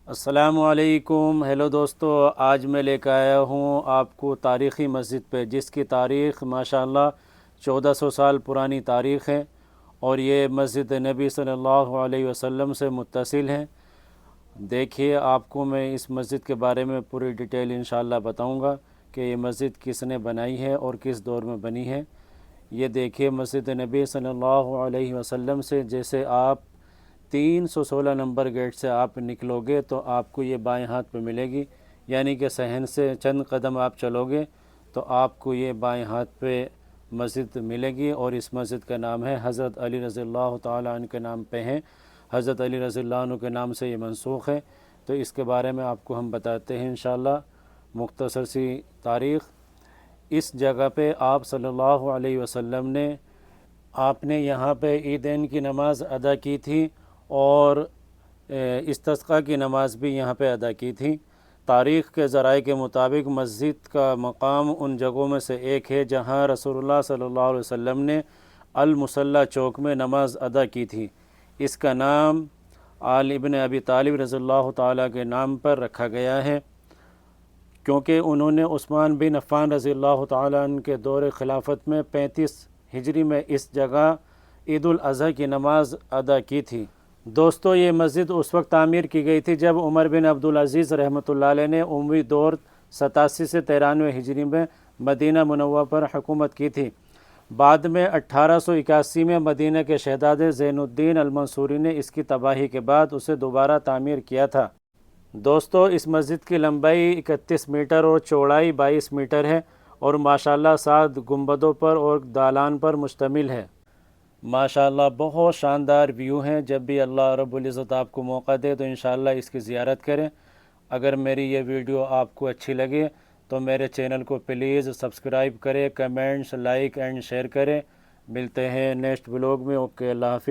अस्सलामुअलैकुम। हेलो दोस्तों, आज मैं लेकर आया हूँ आपको तारीख़ी मस्जिद पे, जिसकी तारीख़ माशाअल्लाह 1400 साल पुरानी तारीख़ है और ये मस्जिद नबी सल्लल्लाहु अलैहि वसल्लम से मुत्तसिल है। देखिए, आपको मैं इस मस्जिद के बारे में पूरी डिटेल इंशाअल्लाह बताऊँगा कि ये मस्जिद किसने बनाई है और किस दौर में बनी है। ये देखिए, मस्जिद नबी सल्लल्लाहु अलैहि वसल्लम से जैसे आप 316 नंबर गेट से आप निकलोगे तो आपको ये बाएं हाथ पे मिलेगी, यानी कि सहन से चंद कदम आप चलोगे तो आपको ये बाएं हाथ पे मस्जिद मिलेगी। और इस मस्जिद का नाम है हज़रत अली रज़ियल्लाहु ताला अन्हु के नाम पे है। हज़रत अली रज़ियल्लाहु अन्हु के नाम से ये मनसूख है। तो इसके बारे में आपको हम बताते हैं इंशाअल्लाह। मुख्तसर सी तारीख़, इस जगह पे आप सल्लल्लाहु अलैहि वसल्लम ने आपने यहाँ पे ईदैन की नमाज़ अदा की थी और इस्तिस्क़ा की नमाज़ भी यहाँ पे अदा की थी। तारीख़ के ज़राए के मुताबिक मस्जिद का मकाम उन जगहों में से एक है जहाँ रसूलुल्लाह सल्लल्लाहु अलैहि वसल्लम ने अल मुसल्ला चौक में नमाज़ अदा की थी। इसका नाम आल इब्न अबी तालिब रज़ियल्लाहु ताला के नाम पर रखा गया है, क्योंकि उन्होंने उस्मान बिन अफ़्फ़ान रज़ियल्लाहु ताला अन्हु के दौर खिलाफत में 35 हिजरी में इस जगह ईद उल अज़हा की नमाज़ अदा की थी। दोस्तों, ये मस्जिद उस वक्त तामीर की गई थी जब उमर बिन अब्दुल अज़ीज़ रहमतुल्लाह अलैह ने उमवी दौर 87 से 93 हिजरी में मदीना मुनव्वरा पर हुकूमत की थी। बाद में 1881 में मदीना के शहज़ादे ज़ैनुद्दीन अल-मंसूरी ने इसकी तबाही के बाद उसे दोबारा तामीर किया था। दोस्तों, इस मस्जिद की लंबाई 31 मीटर और चौड़ाई 22 मीटर है और माशाअल्लाह 7 गुंबदों पर और दालान पर मुश्तमिल है। माशाअल्लाह बहुत शानदार व्यू हैं। जब भी अल्लाह रब्बुल इज़्ज़त आपको मौका दे तो इंशाअल्लाह इसकी ज़ियारत करें। अगर मेरी ये वीडियो आपको अच्छी लगे तो मेरे चैनल को प्लीज़ सब्सक्राइब करें, कमेंट्स, लाइक एंड शेयर करें। मिलते हैं नेक्स्ट व्लॉग में। ओके, अल्लाह हाफ़िज़।